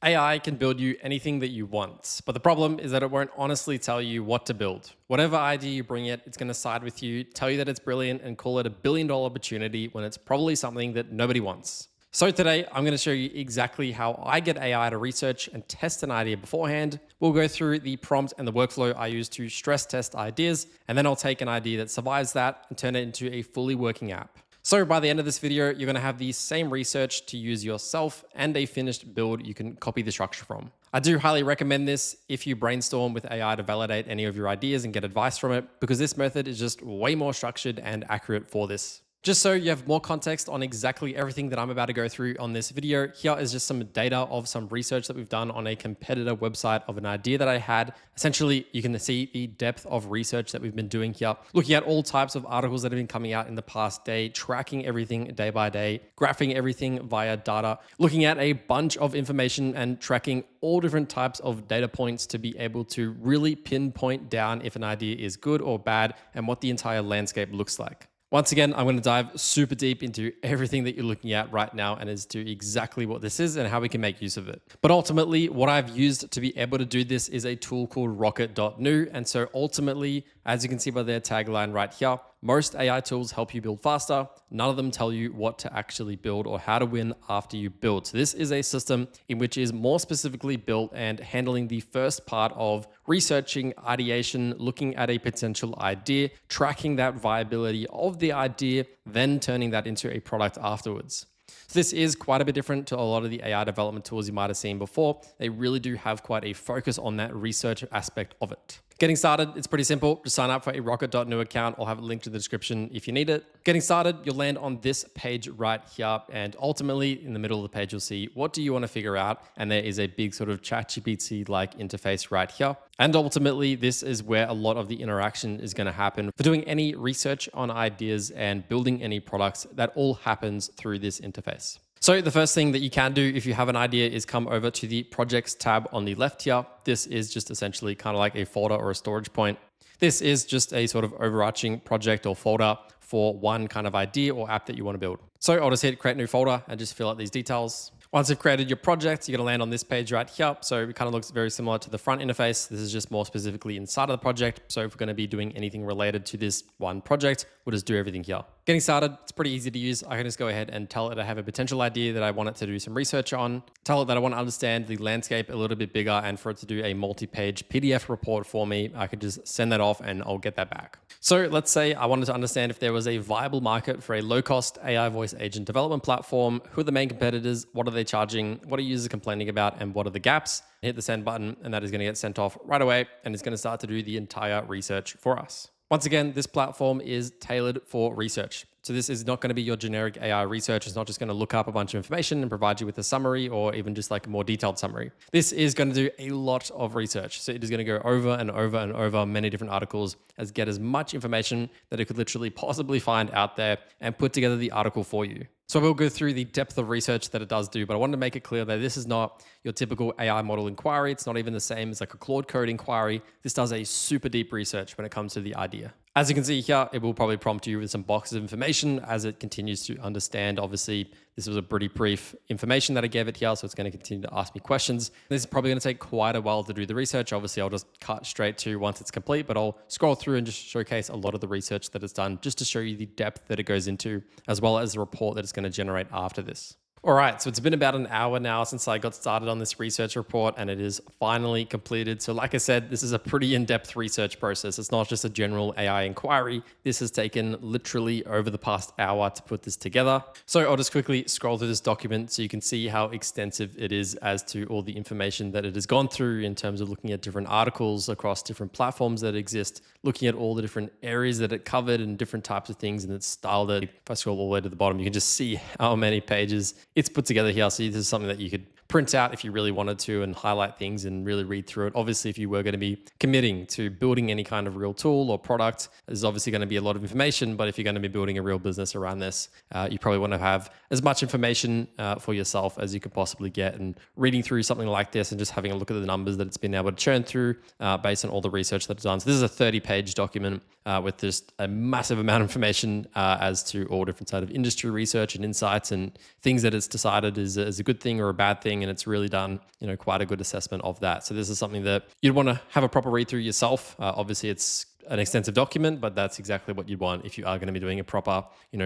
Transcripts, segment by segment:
AI can build you anything that you want, but the problem is that it won't honestly tell you what to build. Whatever idea you bring it, it's going to side with you, tell you that it's brilliant, and call it a billion-dollar opportunity when it's probably something that nobody wants. So today, I'm going to show you exactly how I get AI to research and test an idea beforehand. We'll go through the prompt and the workflow I use to stress test ideas, and then I'll take an idea that survives that and turn it into a fully working app. So by the end of this video, you're going to have the same research to use yourself and a finished build you can copy the structure from. I do highly recommend this if you brainstorm with AI to validate any of your ideas and get advice from it, because this method is just way more structured and accurate for this. Just so you have more context on exactly everything that I'm about to go through on this video, here is just some data of some research that we've done on a competitor website of an idea that I had. Essentially, you can see the depth of research that we've been doing here, looking at all types of articles that have been coming out in the past day, tracking everything day by day, graphing everything via data, looking at a bunch of information and tracking all different types of data points to be able to really pinpoint down if an idea is good or bad and what the entire landscape looks like. Once again, I'm going to dive super deep into everything that you're looking at right now and as to exactly what this is and how we can make use of it. But ultimately, what I've used to be able to do this is a tool called Rocket.new. And so ultimately, as you can see by their tagline right here, most AI tools help you build faster. None of them tell you what to actually build or how to win after you build. So this is a system in which is more specifically built and handling the first part of researching, ideation, looking at a potential idea, tracking that viability of the idea, then turning that into a product afterwards. So this is quite a bit different to a lot of the AI development tools you might have seen before. They really do have quite a focus on that research aspect of it. Getting started, it's pretty simple. Just sign up for a Rocket.new account. I'll have a link to the description if you need it. Getting started, you'll land on this page right here. And ultimately, in the middle of the page, you'll see, what do you want to figure out? And there is a big sort of ChatGPT-like interface right here. And ultimately, this is where a lot of the interaction is going to happen. For doing any research on ideas and building any products, that all happens through this interface. So the first thing that you can do if you have an idea is come over to the projects tab on the left here. This is just essentially kind of like a folder or a storage point. This is just a sort of overarching project or folder for one kind of idea or app that you want to build. So I'll just hit create new folder and just fill out these details. Once you've created your project, you're going to land on this page right here. So it kind of looks very similar to the front interface. This is just more specifically inside of the project. So if we're going to be doing anything related to this one project, we'll just do everything here. Getting started, it's pretty easy to use. I can just go ahead and tell it I have a potential idea that I want it to do some research on. Tell it that I want to understand the landscape a little bit bigger and for it to do a multi-page PDF report for me. I could just send that off and I'll get that back. So let's say I wanted to understand if there was a viable market for a low-cost AI voice agent development platform. Who are the main competitors? What are they charging? What are users complaining about? And what are the gaps? Hit the send button and that is going to get sent off right away. And it's going to start to do the entire research for us. Once again, this platform is tailored for research. So this is not going to be your generic AI research. It's not just going to look up a bunch of information and provide you with a summary or even just like a more detailed summary. This is going to do a lot of research. So it is going to go over and over and over many different articles as get as much information that it could literally possibly find out there and put together the article for you. So we'll go through the depth of research that it does do, but I wanted to make it clear that this is not your typical AI model inquiry. It's not even the same as like a Claude Code inquiry. This does a super deep research when it comes to the idea. As you can see here, it will probably prompt you with some boxes of information as it continues to understand. Obviously, this was a pretty brief information that I gave it here, so it's going to continue to ask me questions. This is probably going to take quite a while to do the research. Obviously, I'll just cut straight to once it's complete, but I'll scroll through and just showcase a lot of the research that it's done just to show you the depth that it goes into, as well as the report that it's going to generate after this. All right, so it's been about an hour now since I got started on this research report and it is finally completed. So like I said, this is a pretty in-depth research process. It's not just a general AI inquiry. This has taken literally over the past hour to put this together. So I'll just quickly scroll through this document so you can see how extensive it is as to all the information that it has gone through in terms of looking at different articles across different platforms that exist, looking at all the different areas that it covered and different types of things and its style. If I scroll all the way to the bottom, you can just see how many pages it's put together here. So this is something that you could print out if you really wanted to and highlight things and really read through it. Obviously, if you were going to be committing to building any kind of real tool or product, there's obviously going to be a lot of information. But if you're going to be building a real business around this, you probably want to have as much information for yourself as you could possibly get. And reading through something like this and just having a look at the numbers that it's been able to churn through based on all the research that it's done. So this is a 30-page document with just a massive amount of information as to all different side of industry research and insights and things that it's decided is a good thing or a bad thing. everything, and it's really done, quite a good assessment of that. So this is something that you'd want to have a proper read through yourself. Obviously, it's an extensive document, but that's exactly what you'd want if you are going to be doing a proper,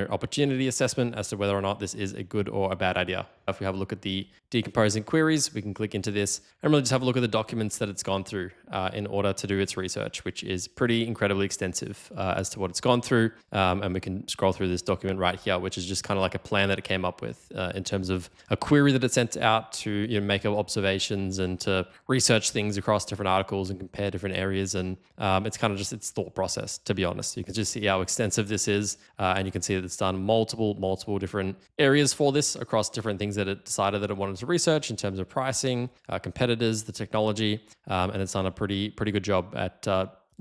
opportunity assessment as to whether or not this is a good or a bad idea. If we have a look at the decomposing queries, we can click into this and really just have a look at the documents that it's gone through in order to do its research, which is pretty incredibly extensive as to what it's gone through. And we can scroll through this document right here, which is just kind of like a plan that it came up with in terms of a query that it sent out to make observations and to research things across different articles and compare different areas. And it's kind of just its thought process, to be honest. You can just see how extensive this is, and you can see that it's done multiple different areas for this across different things that it decided that it wanted to research in terms of pricing, competitors, the technology, and it's done a pretty good job at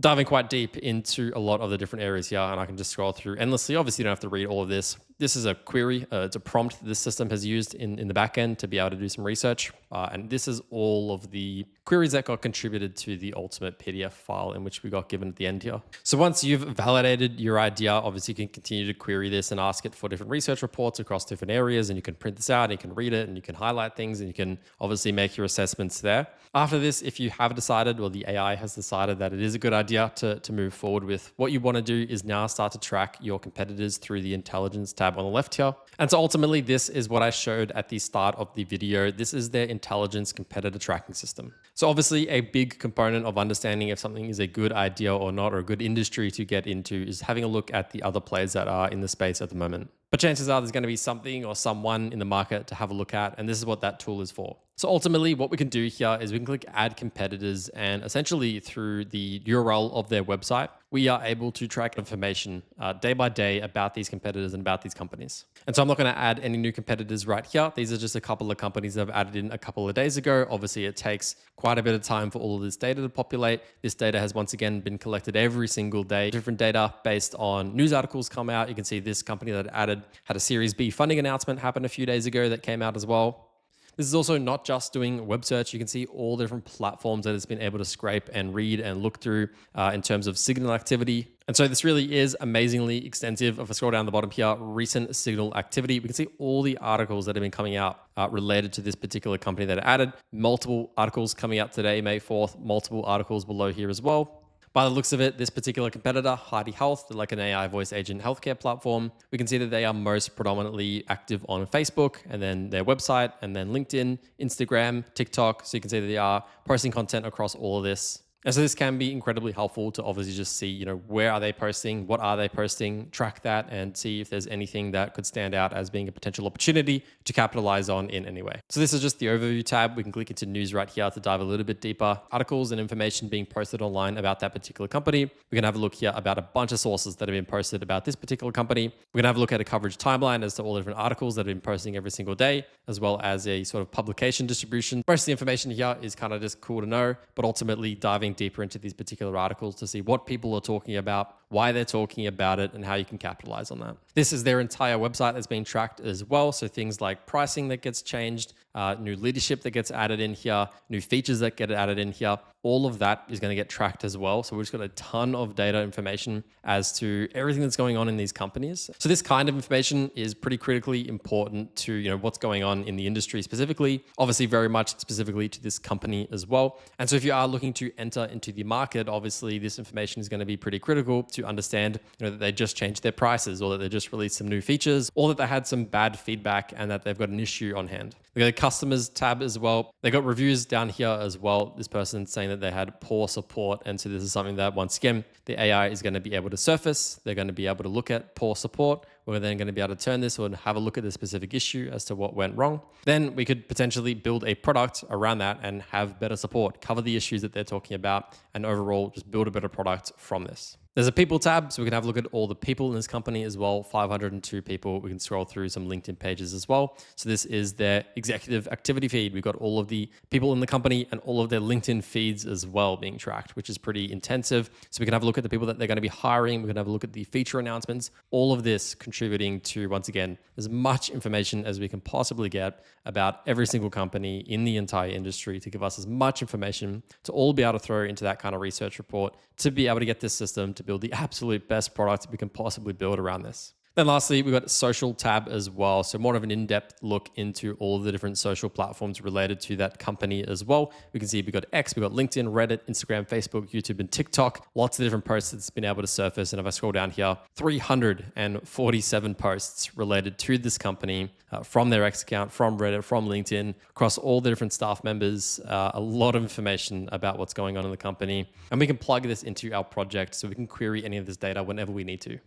diving quite deep into a lot of the different areas here. And I can just scroll through endlessly. Obviously, you don't have to read all of this. This is a query. It's a prompt that this system has used in the back end to be able to do some research. And this is all of the queries that got contributed to the ultimate PDF file in which we got given at the end here. So once you've validated your idea, obviously you can continue to query this and ask it for different research reports across different areas. And you can print this out and you can read it and you can highlight things and you can obviously make your assessments there. After this, if you have decided, or the AI has decided that it is a good idea to move forward with, what you want to do is now start to track your competitors through the intelligence tab on the left here. And so ultimately, this is what I showed at the start of the video. This is their intelligence competitor tracking system. So obviously a big component of understanding if something is a good idea or not, or a good industry to get into, is having a look at the other players that are in the space at the moment. But chances are there's going to be something or someone in the market to have a look at, and this is what that tool is for. So ultimately, what we can do here is we can click add competitors, and essentially through the URL of their website, we are able to track information day by day about these competitors and about these companies. And so I'm not going to add any new competitors right here. These are just a couple of companies that I've added in a couple of days ago. Obviously, it takes quite a bit of time for all of this data to populate. This data has once again been collected every single day. Different data based on news articles come out. You can see this company that added had a Series B funding announcement happen a few days ago that came out as well. This is also not just doing web search. You can see all the different platforms that it's been able to scrape and read and look through in terms of signal activity. And so this really is amazingly extensive. If I scroll down the bottom here, recent signal activity, we can see all the articles that have been coming out related to this particular company that added. Multiple articles coming out today, May 4th, multiple articles below here as well. By the looks of it, this particular competitor, Heidi Health, they're like an AI voice agent healthcare platform. We can see that they are most predominantly active on Facebook, and then their website, and then LinkedIn, Instagram, TikTok. So you can see that they are posting content across all of this. And so this can be incredibly helpful to obviously just see, where are they posting, what are they posting, track that, and see if there's anything that could stand out as being a potential opportunity to capitalize on in any way. So this is just the overview tab. We can click into news right here to dive a little bit deeper. Articles and information being posted online about that particular company. We can have a look here about a bunch of sources that have been posted about this particular company. We're gonna have a look at a coverage timeline as to all the different articles that have been posting every single day, as well as a sort of publication distribution. Most of the information here is kind of just cool to know, but ultimately diving deeper into these particular articles to see what people are talking about, why they're talking about it, and how you can capitalize on that. This is their entire website that's being tracked as well. So things like pricing that gets changed, new leadership that gets added in here, new features that get added in here, all of that is going to get tracked as well. So we've just got a ton of data information as to everything that's going on in these companies. So this kind of information is pretty critically important to what's going on in the industry specifically, obviously very much specifically to this company as well. And so if you are looking to enter into the market, obviously this information is going to be pretty critical to understand that they just changed their prices, or that they just released some new features, or that they had some bad feedback and that they've got an issue on hand. They got a customers tab as well. They got reviews down here as well. This person saying that they had poor support. And so this is something that once again, the AI is going to be able to surface. They're going to be able to look at poor support. We're then going to be able to turn this or have a look at the specific issue as to what went wrong. Then we could potentially build a product around that and have better support, cover the issues that they're talking about, and overall just build a better product from this. There's a people tab, so we can have a look at all the people in this company as well, 502 people. We can scroll through some LinkedIn pages as well. So this is their executive activity feed. We've got all of the people in the company and all of their LinkedIn feeds as well being tracked, which is pretty intensive. So we can have a look at the people that they're going to be hiring. We can have a look at the feature announcements, all of this contributing to, once again, as much information as we can possibly get about every single company in the entire industry to give us as much information to all be able to throw into that kind of research report to be able to get this system to build the absolute best product we can possibly build around this. Then lastly, we've got social tab as well. So more of an in-depth look into all of the different social platforms related to that company as well. We can see we've got X, we've got LinkedIn, Reddit, Instagram, Facebook, YouTube, and TikTok. Lots of different posts that's been able to surface. And if I scroll down here, 347 posts related to this company from their X account, from Reddit, from LinkedIn, across all the different staff members, a lot of information about what's going on in the company. And we can plug this into our project so we can query any of this data whenever we need to.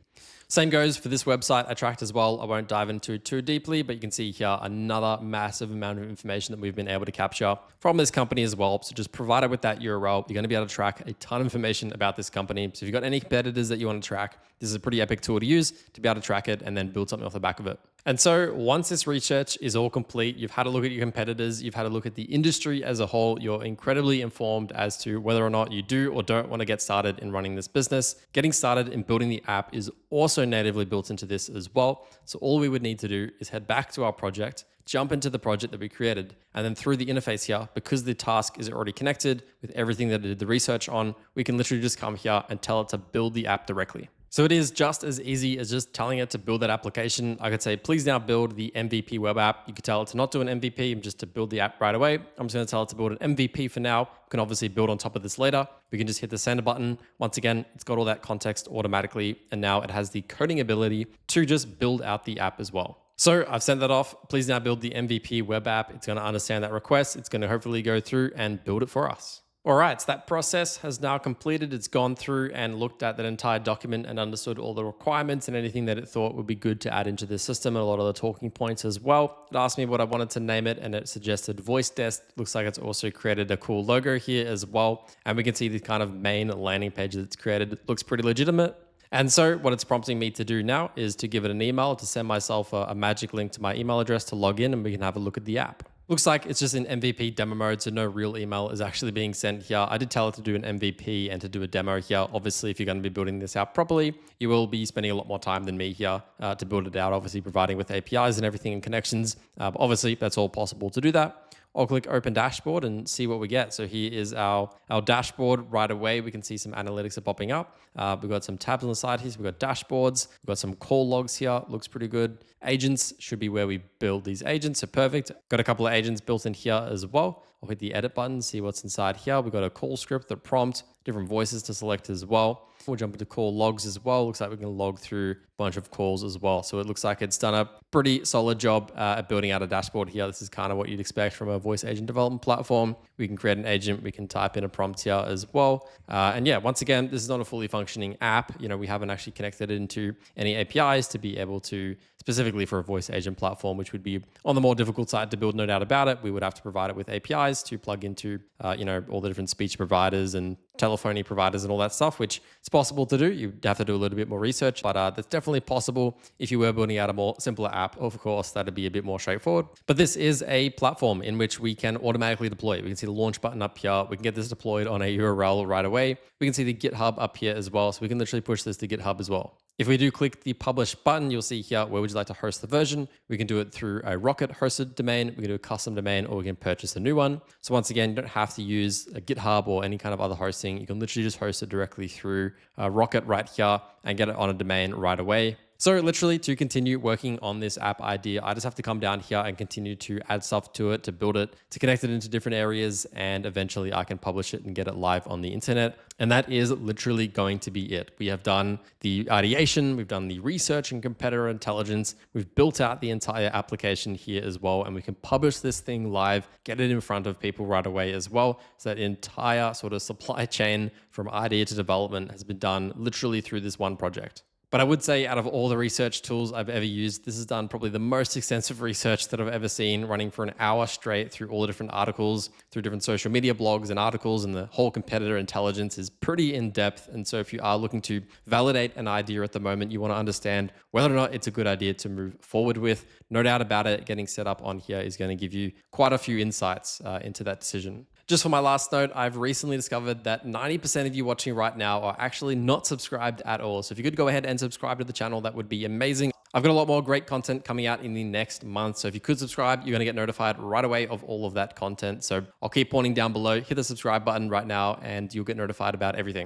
Same goes for this website I tracked as well. I won't dive into it too deeply, but you can see here another massive amount of information that we've been able to capture from this company as well. So just provided with that URL, you're going to be able to track a ton of information about this company. So if you've got any competitors that you want to track, this is a pretty epic tool to use to be able to track it and then build something off the back of it. And so once this research is all complete, you've had a look at your competitors, you've had a look at the industry as a whole, you're incredibly informed as to whether or not you do or don't want to get started in running this business. Getting started in building the app is also natively built into this as well. So all we would need to do is head back to our project, jump into the project that we created, and then through the interface here, because the task is already connected with everything that it did the research on, we can literally just come here and tell it to build the app directly. So it is just as easy as just telling it to build that application. I could say, please now build the MVP web app. You could tell it to not do an MVP and just to build the app right away. I'm just going to tell it to build an MVP for now. We can obviously build on top of this later. We can just hit the send button. Once again, it's got all that context automatically. And now it has the coding ability to just build out the app as well. So I've sent that off. Please now build the MVP web app. It's going to understand that request. It's going to hopefully go through and build it for us. All right, so that process has now completed. It's gone through and looked at that entire document and understood all the requirements and anything that it thought would be good to add into the system and a lot of the talking points as well. It asked me what I wanted to name it and it suggested Voice Desk. Looks like it's also created a cool logo here as well. And we can see the kind of main landing page that it's created. It looks pretty legitimate. And so what it's prompting me to do now is to give it an email, to send myself a magic link to my email address to log in and we can have a look at the app. Looks like it's just in MVP demo mode, so no real email is actually being sent here. I did tell it to do an MVP and to do a demo here. Obviously, if you're going to be building this out properly, you will be spending a lot more time than me here to build it out, obviously providing with APIs and everything and connections. But obviously, that's all possible to do that. I'll click open dashboard and see what we get. So here is our dashboard right away. We can see some analytics are popping up. We've got some tabs on the side here. So we've got dashboards. We've got some call logs here. Looks pretty good. Agents should be where we build these agents. So perfect. Got a couple of agents built in here as well. I'll hit the edit button, see what's inside here. We've got a call script, the prompt, different voices to select as well. We'll jump into call logs as well. Looks like we can log through a bunch of calls as well. So it looks like it's done a pretty solid job at building out a dashboard here. This is kind of what you'd expect from a voice agent development platform. We can create an agent. We can type in a prompt here as well. And yeah, once again, this is not a fully functioning app. You know, we haven't actually connected it into any APIs to be able to, specifically for a voice agent platform, which would be on the more difficult side to build, no doubt about it. We would have to provide it with APIs to plug into, all the different speech providers and telephony providers and all that stuff, which it's possible to do. You'd have to do a little bit more research, but that's definitely possible. If you were building out a more simpler app, of course, that'd be a bit more straightforward. But this is a platform in which we can automatically deploy. We can see the launch button up here. We can get this deployed on a URL right away. We can see the GitHub up here as well. So we can literally push this to GitHub as well. If we do click the publish button, you'll see here, where would you like to host the version? We can do it through a Rocket hosted domain. We can do a custom domain, or we can purchase a new one. So once again, you don't have to use a GitHub or any kind of other hosting. You can literally just host it directly through Rocket right here and get it on a domain right away. So literally, to continue working on this app idea, I just have to come down here and continue to add stuff to it, to build it, to connect it into different areas, and eventually I can publish it and get it live on the internet. And that is literally going to be it. We have done the ideation, we've done the research and competitor intelligence, we've built out the entire application here as well, and we can publish this thing live, get it in front of people right away as well. So that entire sort of supply chain from idea to development has been done literally through this one project. But I would say out of all the research tools I've ever used, this has done probably the most extensive research that I've ever seen, running for an hour straight through all the different articles, through different social media blogs and articles, and the whole competitor intelligence is pretty in depth. And so if you are looking to validate an idea at the moment, you want to understand whether or not it's a good idea to move forward with. No doubt about it, getting set up on here is going to give you quite a few insights into that decision. Just for my last note, I've recently discovered that 90% of you watching right now are actually not subscribed at all. So if you could go ahead and subscribe to the channel, that would be amazing. I've got a lot more great content coming out in the next month. So if you could subscribe, you're going to get notified right away of all of that content. So I'll keep pointing down below, hit the subscribe button right now, and you'll get notified about everything.